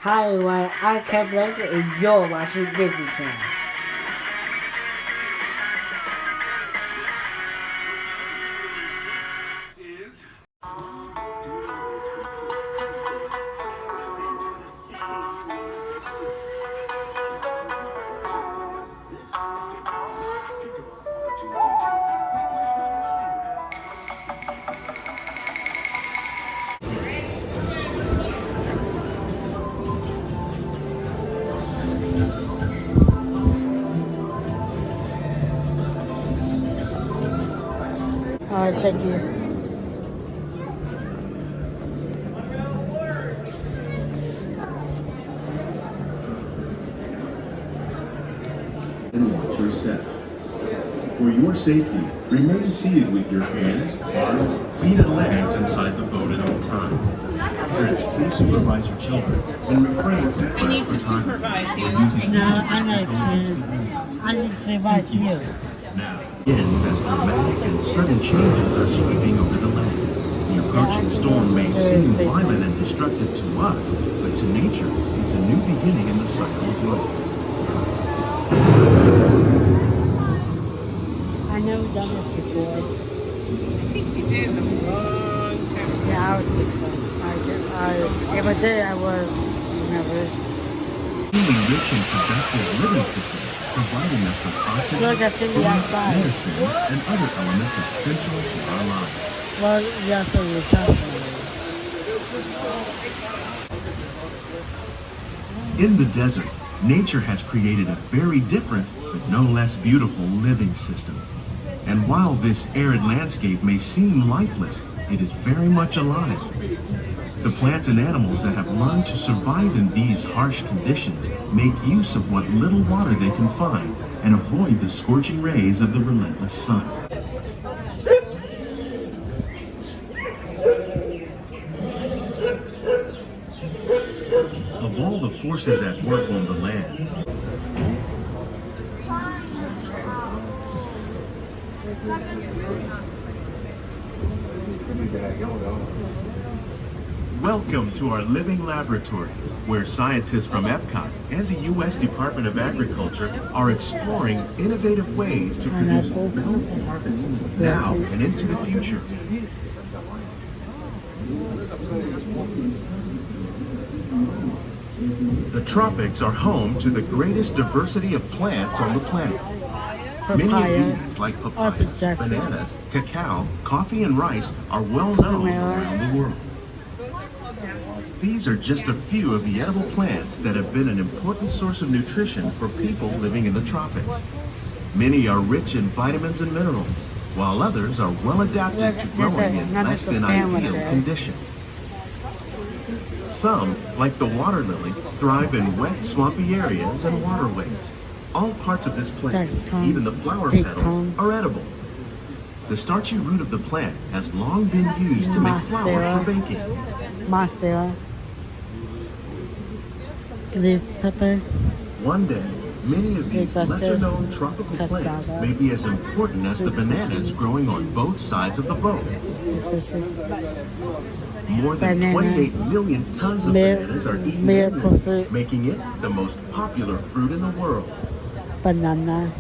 Hi everyone, I'm Kevin and you're watching Disney Channel. Alright, thank you. And watch your step. For your safety, remain seated with your hands, arms, feet, and legs inside the boat at all times. Parents, please supervise your children and refrain from flash photography or using No, I'm not a kid. I need to watch you. now. Ends as dramatic and sudden changes are sweeping over the land. The approaching storm may seem violent and destructive to us, but to nature, it's a new beginning in the cycle of life. I never done this before. I think we did a long time ago. Yeah, I was before. If I did, I was never. Truly rich and productive living system, providing us with oxygen, Look, I think food, we outside. medicine, and other elements essential to our lives. Well, yeah, so you're talking. In the desert, nature has created a very different, but no less beautiful living system. And while this arid landscape may seem lifeless, it is very much alive. The plants and animals that have learned to survive in these harsh conditions make use of what little water they can find and avoid the scorching rays of the relentless sun. Of all the forces at work on the land, welcome to our living laboratories, where scientists from Epcot and the U.S. Department of Agriculture are exploring innovative ways to produce bountiful harvests now and into the future. The tropics are home to the greatest diversity of plants on the planet. Many of these, like papaya, bananas, cacao, coffee, and rice, are well known around the world. These are just a few of the edible plants that have been an important source of nutrition for people living in the tropics. Many are rich in vitamins and minerals, while others are well adapted to growing in less than ideal conditions. Some, like the water lily, thrive in wet, swampy areas and waterways. All parts of this plant, even the flower petals, are edible. The starchy root of the plant has long been used to make flour for baking. Mozzarella. Leaf pepper. One day, many of these lesser-known tropical plants may be as important as the bananas growing on both sides of the boat. More than 28 million tons of bananas are eaten annually, making it the most popular fruit in the world. Banana.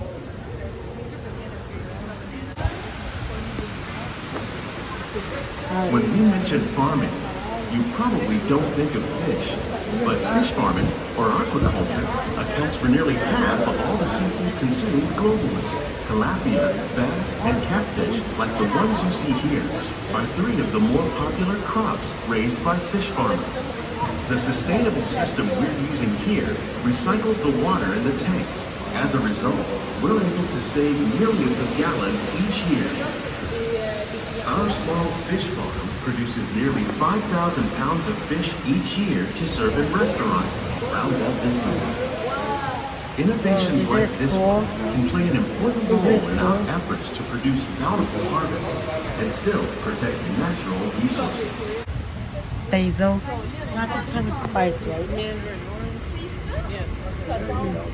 When we mention farming, you probably don't think of fish, but fish farming, or aquaculture, accounts for nearly half of all the seafood consumed globally. Tilapia, bass, and catfish, like the ones you see here, are three of the more popular crops raised by fish farmers. The sustainable system we're using here recycles the water in the tanks. As a result, we're able to save millions of gallons each year. Our small fish farm produces nearly 5,000 pounds of fish each year to serve in restaurants around Walt Disney World. Innovations like this one can play an important role in our efforts to produce bountiful harvests and still protect natural resources. Basil. Not the kind of spice, right?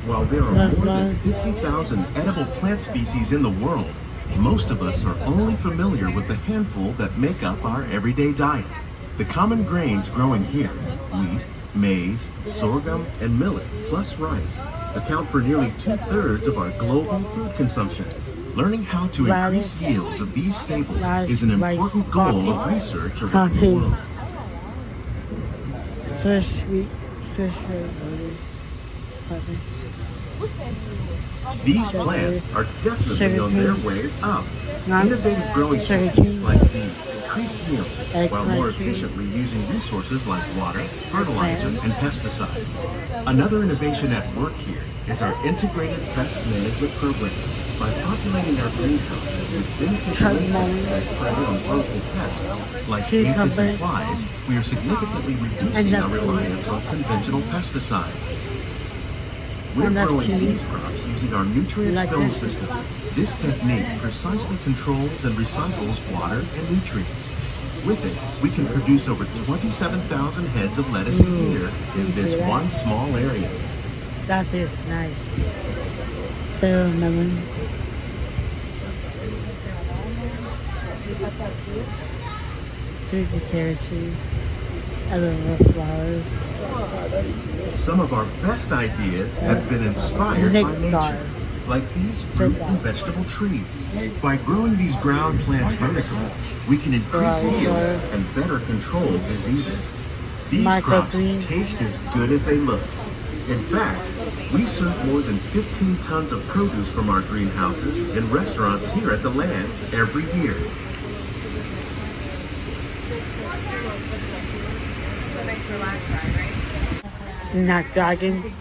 While there are more than 50,000 edible plant species in the world, most of us are only familiar with the handful that make up our everyday diet. The common grains growing here, wheat, Maize, sorghum, and millet, plus rice, account for nearly 2/3 of our global food consumption. Learning how to increase Rice. yields of these staples Rice, is an rice, important goal of coffee. research around the Coffee. world. Fish, sweet, fish, coffee. These plants are definitely on their way up. None. Innovative growing Sugar techniques cane. like these increase yield while more Eggplant tree. efficiently using resources like water, fertilizer, and pesticides. Another innovation at work here is our integrated pest management program. By populating our greenhouses with beneficial insects that prey on harmful pests like aphids Cucumber. and flies, we are significantly reducing our reliance on conventional pesticides. We're And that's growing chili. these crops using our nutrient Like film that. system. This technique precisely controls and recycles water and nutrients. With it, we can produce over 27,000 heads of lettuce a year in this see that? one small area. That is nice. Pear melon. Sweet potato tree. I love flowers. Some of our best ideas have been inspired by Nectar. nature, like these fruit and vegetable trees. By growing these ground plants vertically, we can increase yields and better control diseases. These crops Microgreens. taste as good as they look. In fact, we serve more than 15 tons of produce from our greenhouses in restaurants here at the land every year. So nice relaxed ride, right? Snapdragon.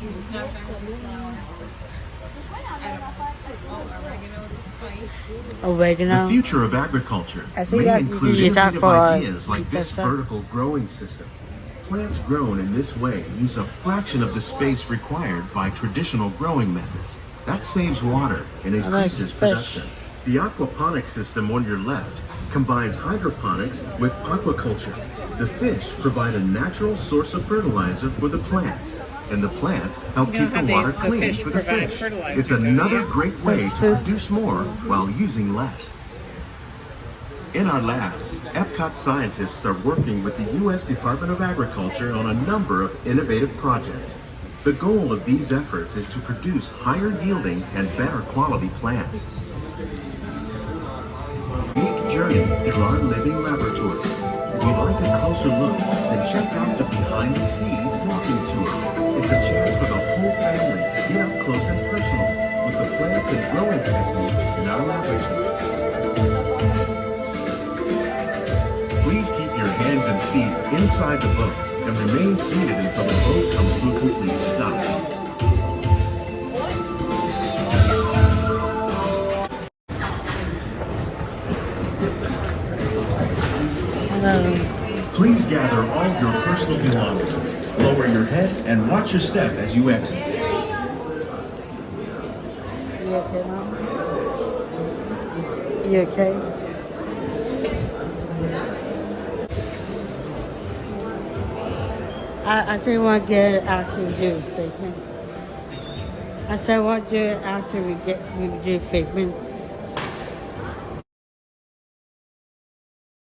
Oregano. The future of agriculture I think may that's include usually that innovative for ideas like this pizza. vertical growing system. Plants grown in this way use a fraction of the space required by traditional growing methods. That saves water and like increases fish. production. The aquaponics system on your left combines hydroponics with aquaculture. The fish provide a natural source of fertilizer for the plants, and the plants help You know keep how the water the clean fish for the provide fish. fertilizer, It's don't another you? great way Fish to food. produce more while using less. In our labs, Epcot scientists are working with the U.S. Department of Agriculture on a number of innovative projects. The goal of these efforts is to produce higher yielding and better quality plants. Unique journey through our living laboratory. If you'd like a closer look, then check out the behind the scenes walking tour. It's a chance for the whole family to get up close and personal with the plants and growing techniques in our laboratory. Please keep your hands and feet inside the boat and remain seated until the boat comes to a complete stop. Hello. Please gather all your personal belongings. Lower your head and watch your step as you exit. You okay, Mom? You okay? I think what good after we do treatment. I said what good after we do treatment.